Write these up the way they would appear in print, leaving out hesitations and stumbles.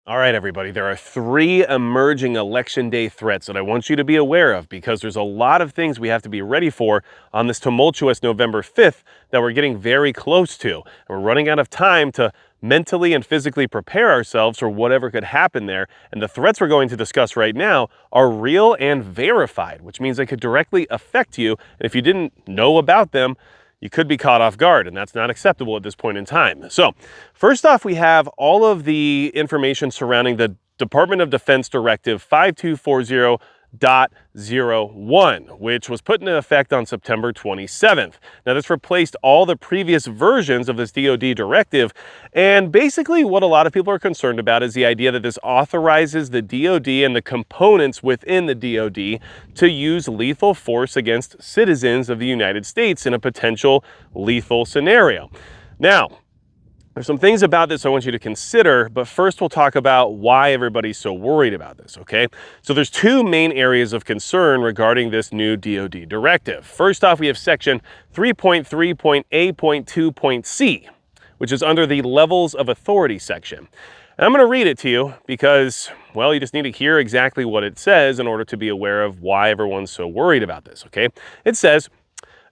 All right, everybody, there are three emerging election day threats that I want you to be aware of because there's a lot of things we have to be ready for on this tumultuous November 5th that we're getting very close to. And we're running out of time to mentally and physically prepare ourselves for whatever could happen there. And the threats we're going to discuss right now are real and verified, which means they could directly affect you. And if you didn't know about them, you could be caught off guard, and that's not acceptable at this point in time. So, first off, we have all of the information surrounding the Department of Defense Directive 5240.01, which was put into effect on September 27th. Now, this replaced all the previous versions of this DoD directive, and basically what a lot of people are concerned about is the idea that this authorizes the DoD and the components within the DoD to use lethal force against citizens of the United States in a potential lethal scenario. Now, there's some things about this I want you to consider, but first we'll talk about why everybody's so worried about this, okay? So there's two main areas of concern regarding this new DoD directive. First off, we have section 3.3.A.2.C, which is under the levels of authority section. And I'm going to read it to you because, well, you just need to hear exactly what it says in order to be aware of why everyone's so worried about this, okay? It says,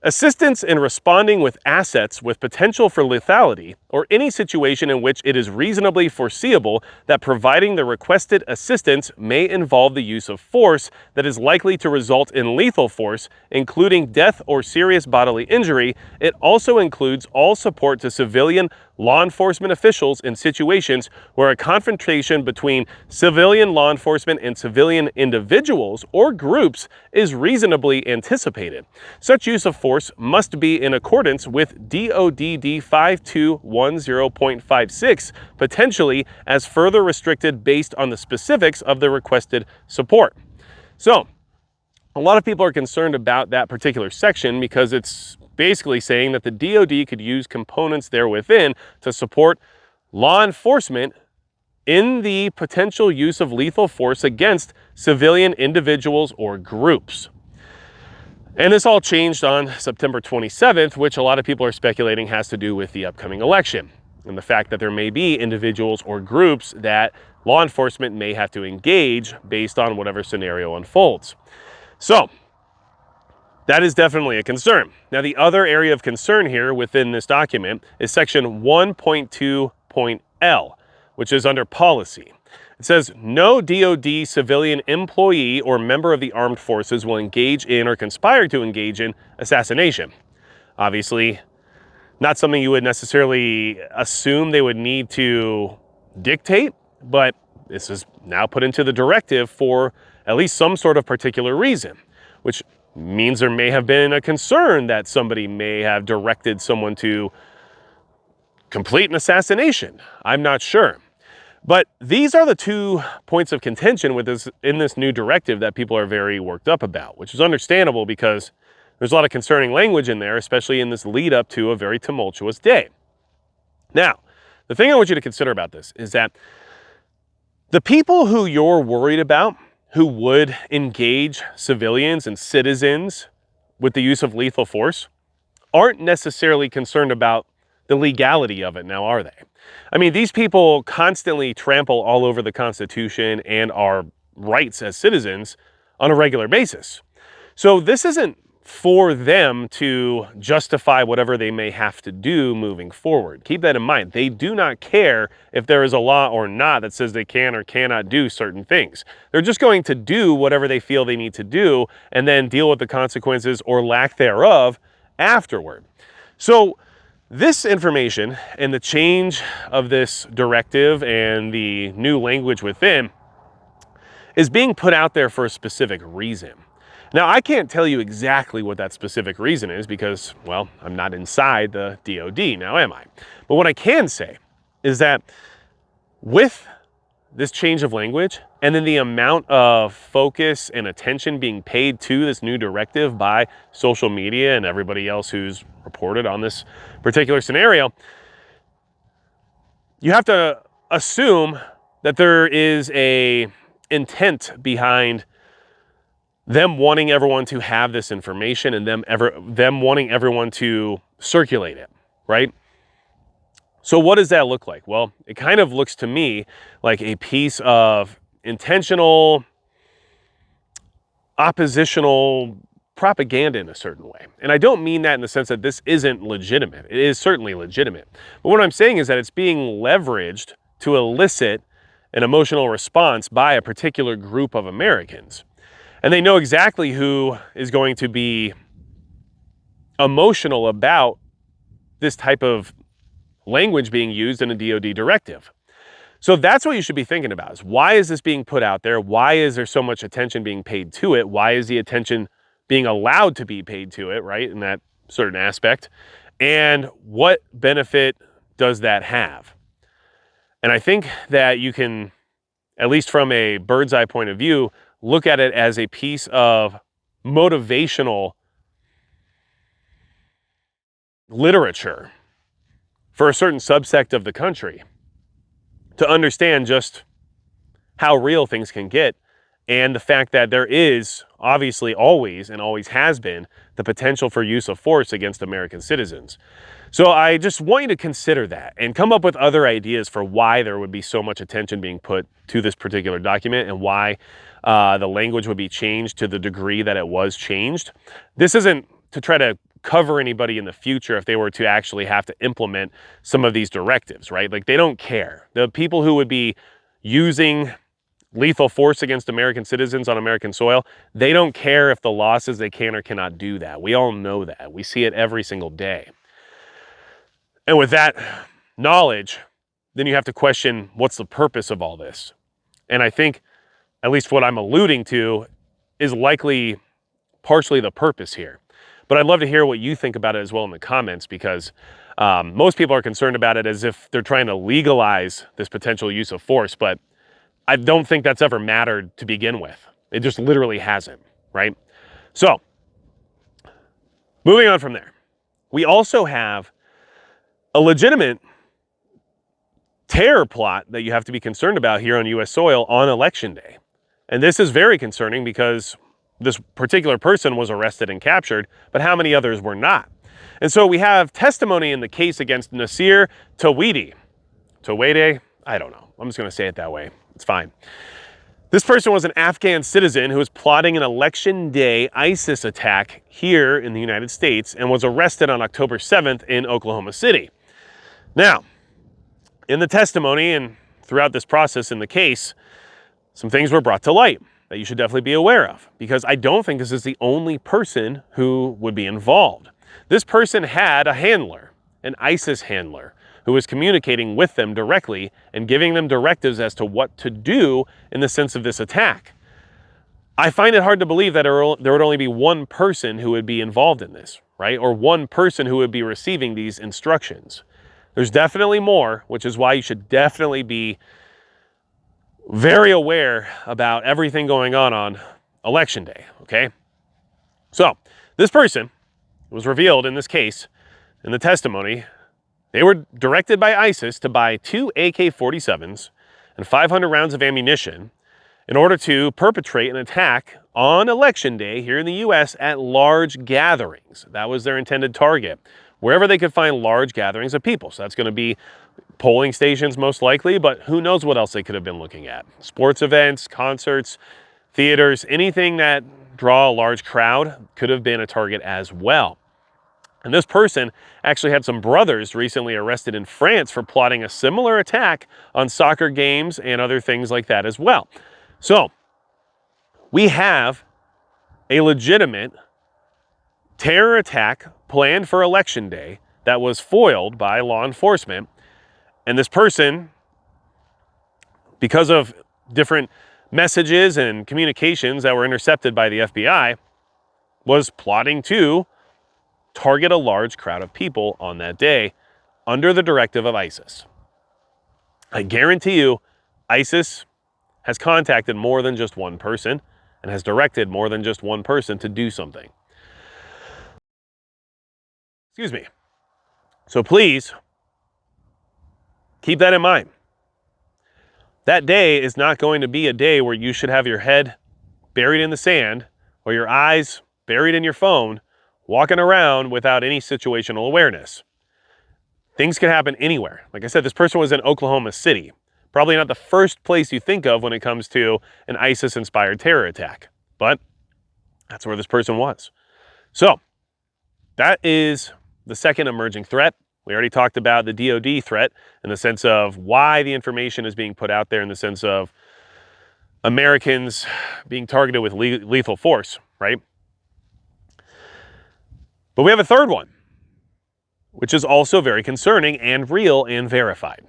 assistance in responding with assets with potential for lethality, or any situation in which it is reasonably foreseeable that providing the requested assistance may involve the use of force that is likely to result in lethal force, including death or serious bodily injury. It also includes all support to civilian law enforcement officials in situations where a confrontation between civilian law enforcement and civilian individuals or groups is reasonably anticipated. Such use of force must be in accordance with DODD 5210.56, potentially as further restricted based on the specifics of the requested support. So, a lot of people are concerned about that particular section because it's basically saying that the DoD could use components there within to support law enforcement in the potential use of lethal force against civilian individuals or groups. And this all changed on September 27th, which a lot of people are speculating has to do with the upcoming election and the fact that there may be individuals or groups that law enforcement may have to engage based on whatever scenario unfolds. So, that is definitely a concern. Now, the other area of concern here within this document is section 1.2.L, which is under policy. It says, no DoD civilian employee or member of the armed forces will engage in or conspire to engage in assassination. Obviously, not something you would necessarily assume they would need to dictate, but this is now put into the directive for at least some sort of particular reason, which means there may have been a concern that somebody may have directed someone to complete an assassination. I'm not sure. But these are the 2 points of contention with this in this new directive that people are very worked up about, which is understandable because there's a lot of concerning language in there, especially in this lead up to a very tumultuous day. Now, the thing I want you to consider about this is that the people who you're worried about who would engage civilians and citizens with the use of lethal force aren't necessarily concerned about the legality of it now, are they? I mean, these people constantly trample all over the Constitution and our rights as citizens on a regular basis. So this isn't for them to justify whatever they may have to do moving forward. Keep that in mind. They do not care if there is a law or not that says they can or cannot do certain things. They're just going to do whatever they feel they need to do and then deal with the consequences or lack thereof afterward. So this information and the change of this directive and the new language within is being put out there for a specific reason. Now, I can't tell you exactly what that specific reason is because, well, I'm not inside the DoD now, am I? But what I can say is that with this change of language and then the amount of focus and attention being paid to this new directive by social media and everybody else who's reported on this particular scenario, you have to assume that there is a intent behind them wanting everyone to have this information and them wanting everyone to circulate it, right? So what does that look like? Well, it kind of looks to me like a piece of intentional oppositional propaganda in a certain way. And I don't mean that in the sense that this isn't legitimate. It is certainly legitimate. But what I'm saying is that it's being leveraged to elicit an emotional response by a particular group of Americans. And they know exactly who is going to be emotional about this type of language being used in a DoD directive. So that's what you should be thinking about, is why is this being put out there? Why is there so much attention being paid to it? Why is the attention being allowed to be paid to it, right, in that certain aspect? And what benefit does that have? And I think that you can, at least from a bird's eye point of view, look at it as a piece of motivational literature for a certain subsect of the country to understand just how real things can get, and the fact that there is obviously always and always has been the potential for use of force against American citizens. So I just want you to consider that and come up with other ideas for why there would be so much attention being put to this particular document and why the language would be changed to the degree that it was changed. This isn't to try to cover anybody in the future if they were to actually have to implement some of these directives, right? Like, they don't care. The people who would be using lethal force against American citizens on American soil, they don't care if the law says they can or cannot do that. We all know that. We see it every single day. And with that knowledge, then you have to question, what's the purpose of all this? And I think, at least what I'm alluding to, is likely partially the purpose here. But I'd love to hear what you think about it as well in the comments, because most people are concerned about it as if they're trying to legalize this potential use of force, but I don't think that's ever mattered to begin with. It just literally hasn't, right? So, moving on from there, we also have a legitimate terror plot that you have to be concerned about here on U.S. soil on Election Day. And this is very concerning because this particular person was arrested and captured, but how many others were not? And so we have testimony in the case against Nasir Tawede. Tawede? I don't know. I'm just going to say it that way. It's fine. This person was an Afghan citizen who was plotting an Election Day ISIS attack here in the United States and was arrested on October 7th in Oklahoma City. Now, in the testimony and throughout this process in the case, some things were brought to light that you should definitely be aware of, because I don't think this is the only person who would be involved. This person had a handler, an ISIS handler, who was communicating with them directly and giving them directives as to what to do in the sense of this attack. I find it hard to believe that there would only be one person who would be involved in this, right? Or one person who would be receiving these instructions. There's definitely more, which is why you should definitely be very aware about everything going on Election Day, okay? So, this person was revealed in this case, in the testimony. They were directed by ISIS to buy 2 AK-47s and 500 rounds of ammunition in order to perpetrate an attack on Election Day here in the U.S. at large gatherings. That was their intended target, wherever they could find large gatherings of people. So that's going to be polling stations most likely, but who knows what else they could have been looking at. Sports events, concerts, theaters, anything that draw a large crowd could have been a target as well. And this person actually had some brothers recently arrested in France for plotting a similar attack on soccer games and other things like that as well. So, we have a legitimate terror attack planned for Election Day that was foiled by law enforcement. And this person, because of different messages and communications that were intercepted by the FBI, was plotting to target a large crowd of people on that day under the directive of ISIS. I guarantee you, ISIS has contacted more than just one person and has directed more than just one person to do something. Excuse me. So please, keep that in mind. That day is not going to be a day where you should have your head buried in the sand or your eyes buried in your phone, walking around without any situational awareness. Things can happen anywhere. Like I said, this person was in Oklahoma City. Probably not the first place you think of when it comes to an ISIS-inspired terror attack, but that's where this person was. So that is the second emerging threat. We already talked about the DoD threat in the sense of why the information is being put out there, in the sense of Americans being targeted with lethal force, right? But we have a third one, which is also very concerning and real and verified,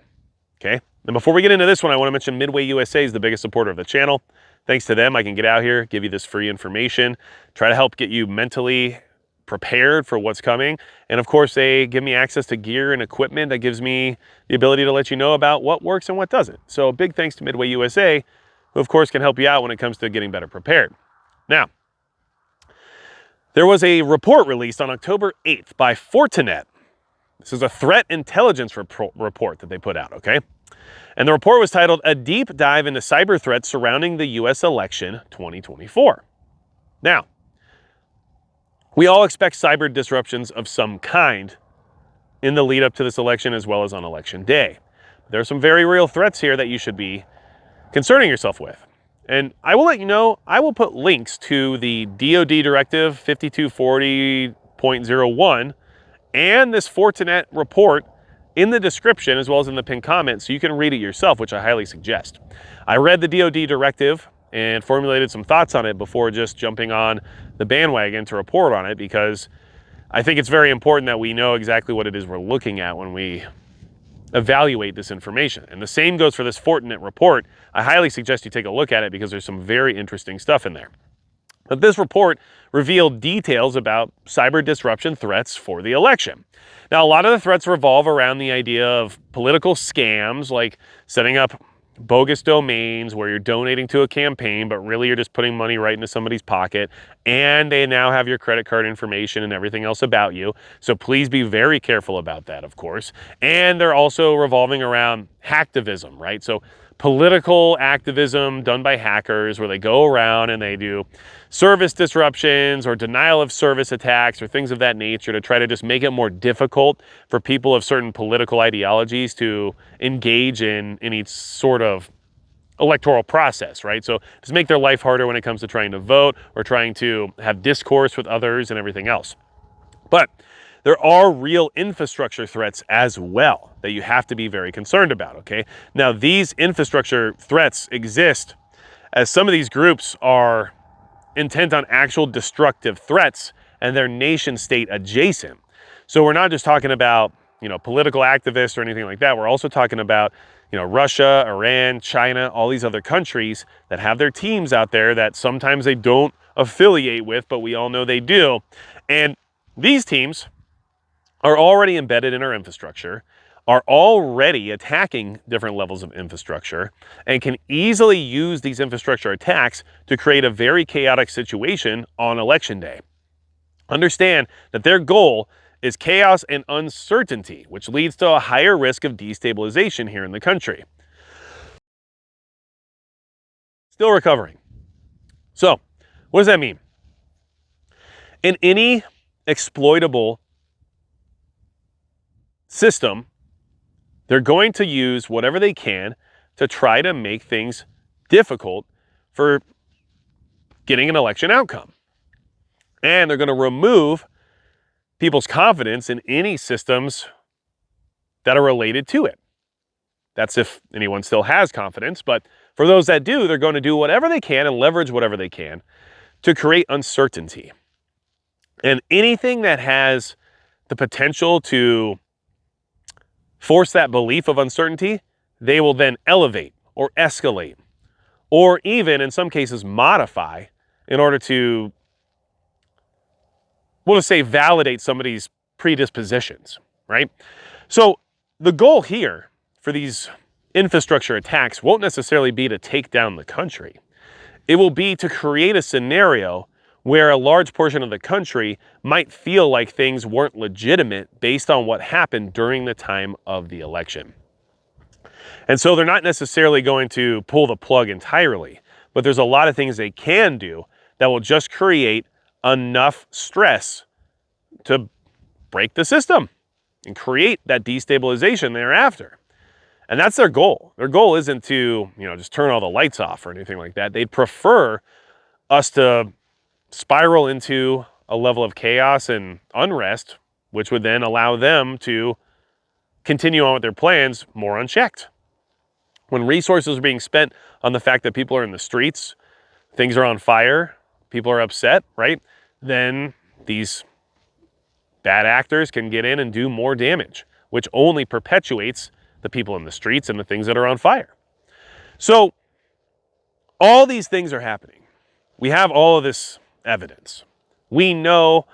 okay? And before we get into this one, I want to mention Midway USA is the biggest supporter of the channel. Thanks to them, I can get out here, give you this free information, try to help get you mentally prepared for what's coming. And of course, they give me access to gear and equipment that gives me the ability to let you know about what works and what doesn't. So big thanks to Midway USA, who of course can help you out when it comes to getting better prepared. Now, there was a report released on October 8th by Fortinet. This is a threat intelligence report that they put out, okay? And the report was titled, "A Deep Dive into Cyber Threats Surrounding the U.S. Election 2024. Now, we all expect cyber disruptions of some kind in the lead up to this election as well as on election day. There are some very real threats here that you should be concerning yourself with. And I will let you know, I will put links to the DoD Directive 5240.01 and this Fortinet report in the description as well as in the pinned comment so you can read it yourself, which I highly suggest. I read the DoD Directive and formulated some thoughts on it before just jumping on the bandwagon to report on it, because I think it's very important that we know exactly what it is we're looking at when we evaluate this information. And the same goes for this Fortinet report. I highly suggest you take a look at it because there's some very interesting stuff in there. But this report revealed details about cyber disruption threats for the election. Now, a lot of the threats revolve around the idea of political scams, like setting up bogus domains where you're donating to a campaign, but really you're just putting money right into somebody's pocket, and they now have your credit card information and everything else about you. So please be very careful about that, of course. And they're also revolving around hacktivism, right? So political activism done by hackers where they go around and they do service disruptions or denial of service attacks or things of that nature to try to just make it more difficult for people of certain political ideologies to engage in any sort of electoral process, right? So just make their life harder when it comes to trying to vote or trying to have discourse with others and everything else. But there are real infrastructure threats as well that you have to be very concerned about, okay? Now, these infrastructure threats exist as some of these groups are intent on actual destructive threats and they're nation state adjacent. So we're not just talking about, political activists or anything like that. We're also talking about, Russia, Iran, China, all these other countries that have their teams out there that sometimes they don't affiliate with, but we all know they do. And these teams are already embedded in our infrastructure, are already attacking different levels of infrastructure, and can easily use these infrastructure attacks to create a very chaotic situation on election day. Understand that their goal is chaos and uncertainty, which leads to a higher risk of destabilization here in the country. Still recovering. So, what does that mean? In any exploitable system, they're going to use whatever they can to try to make things difficult for getting an election outcome. And they're going to remove people's confidence in any systems that are related to it. That's if anyone still has confidence, but for those that do, they're going to do whatever they can and leverage whatever they can to create uncertainty. And anything that has the potential to force that belief of uncertainty, they will then elevate or escalate, or even in some cases modify in order to, we'll just say, validate somebody's predispositions, right? So the goal here for these infrastructure attacks won't necessarily be to take down the country. It will be to create a scenario where a large portion of the country might feel like things weren't legitimate based on what happened during the time of the election. And so they're not necessarily going to pull the plug entirely, but there's a lot of things they can do that will just create enough stress to break the system. and create that destabilization thereafter. And that's their goal. Their goal isn't to, just turn all the lights off or anything like that. They'd prefer us to spiral into a level of chaos and unrest, which would then allow them to continue on with their plans more unchecked. When resources are being spent on the fact that people are in the streets, things are on fire, people are upset, right? Then these bad actors can get in and do more damage, which only perpetuates the people in the streets and the things that are on fire. So all these things are happening. We have all of this evidence. We know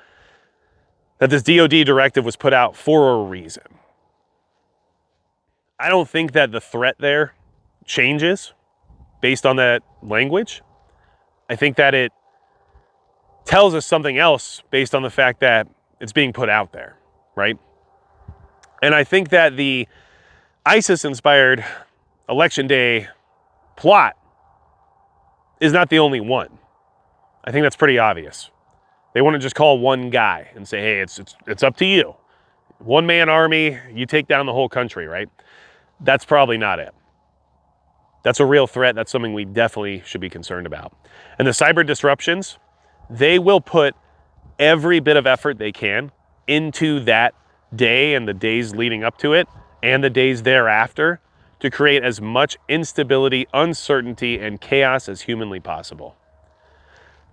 that this DoD directive was put out for a reason. I don't think that the threat there changes based on that language. I think that it tells us something else based on the fact that it's being put out there, right? And I think that the ISIS-inspired Election Day plot is not the only one. I think that's pretty obvious. They want to just call one guy and say, hey, it's up to you. One-man army, you take down the whole country, right? That's probably not it. That's a real threat. That's something we definitely should be concerned about. And the cyber disruptions, they will put every bit of effort they can into that day and the days leading up to it and the days thereafter to create as much instability, uncertainty, and chaos as humanly possible.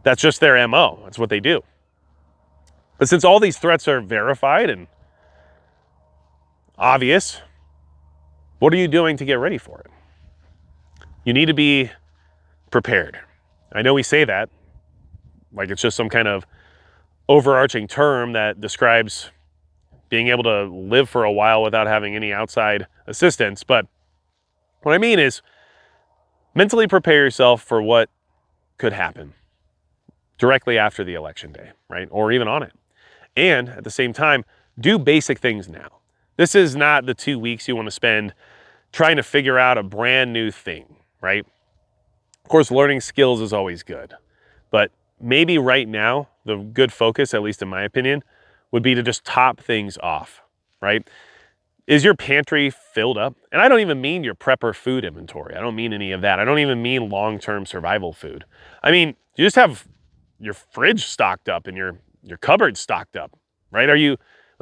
That's just their MO. That's what they do. But since all these threats are verified and obvious, what are you doing to get ready for it? You need to be prepared. I know we say that like it's just some kind of overarching term that describes being able to live for a while without having any outside assistance. But what I mean is mentally prepare yourself for what could happen directly after the election day, right? Or even on it. And at the same time, do basic things now. This is not the 2 weeks you want to spend trying to figure out a brand new thing, right? Of course, learning skills is always good. But maybe right now, the good focus, at least in my opinion, would be to just top things off, right? Is your pantry filled up? And I don't even mean your prepper food inventory. I don't mean any of that. I don't even mean long-term survival food. I mean, you just have your fridge stocked up and your cupboard stocked up, right? Do you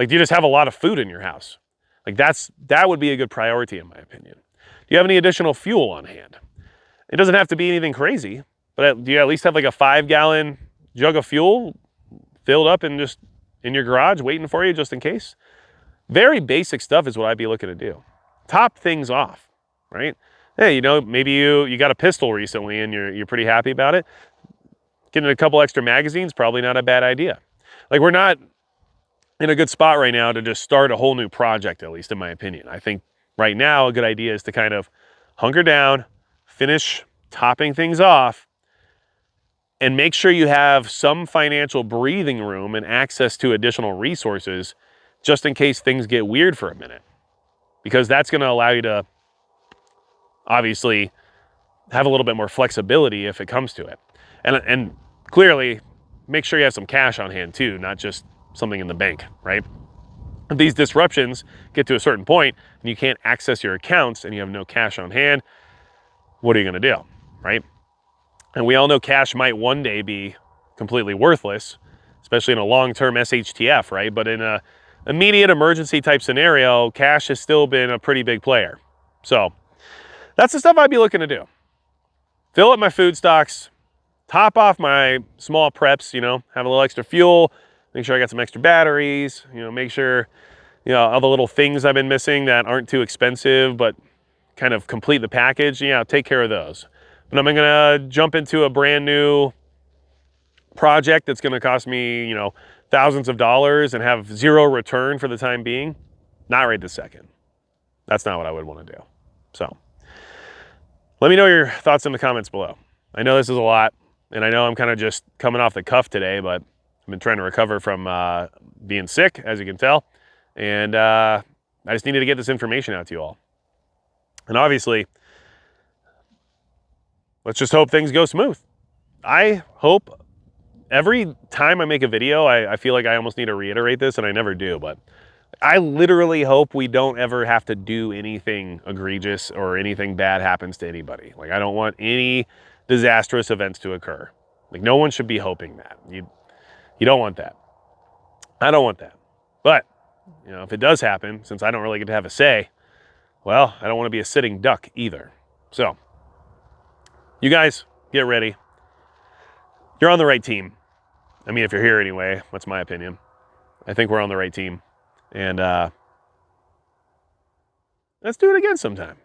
just have a lot of food in your house? That would be a good priority in my opinion. Do you have any additional fuel on hand? It doesn't have to be anything crazy, but do you at least have like a 5-gallon jug of fuel filled up and just in your garage waiting for you just in case? Very basic stuff is what I'd be looking to do. Top things off, right? Hey, maybe you got a pistol recently and you're pretty happy about it. Getting a couple extra magazines, probably not a bad idea. We're not in a good spot right now to just start a whole new project, at least in my opinion. I think right now a good idea is to kind of hunker down, finish topping things off, and make sure you have some financial breathing room and access to additional resources just in case things get weird for a minute. Because that's going to allow you to obviously have a little bit more flexibility if it comes to it. And clearly, make sure you have some cash on hand too, not just something in the bank, right? If these disruptions get to a certain point and you can't access your accounts and you have no cash on hand, what are you going to do, right? And we all know cash might one day be completely worthless, especially in a long-term SHTF, right? But in a immediate emergency type scenario, cash has still been a pretty big player. So that's the stuff I'd be looking to do. Fill up my food stocks, top off my small preps, have a little extra fuel, make sure I got some extra batteries, make sure, all the little things I've been missing that aren't too expensive, but kind of complete the package, take care of those. But I'm gonna jump into a brand new project that's gonna cost me, thousands of dollars and have zero return for the time being. Not right this second. That's not what I would want to do. So let me know your thoughts in the comments below. I know this is a lot, and I know I'm kind of just coming off the cuff today, but I've been trying to recover from being sick, as you can tell. And I just needed to get this information out to you all. And obviously, let's just hope things go smooth. I hope every time I make a video, I feel like I almost need to reiterate this, and I never do, but I literally hope we don't ever have to do anything egregious or anything bad happens to anybody. Like, I don't want any disastrous events to occur. Like, no one should be hoping that. You don't want that. I don't want that. But, you know, if it does happen, since I don't really get to have a say, well, I don't want to be a sitting duck either. So, you guys, get ready. You're on the right team. I mean, if you're here anyway, that's my opinion. I think we're on the right team. And let's do it again sometime.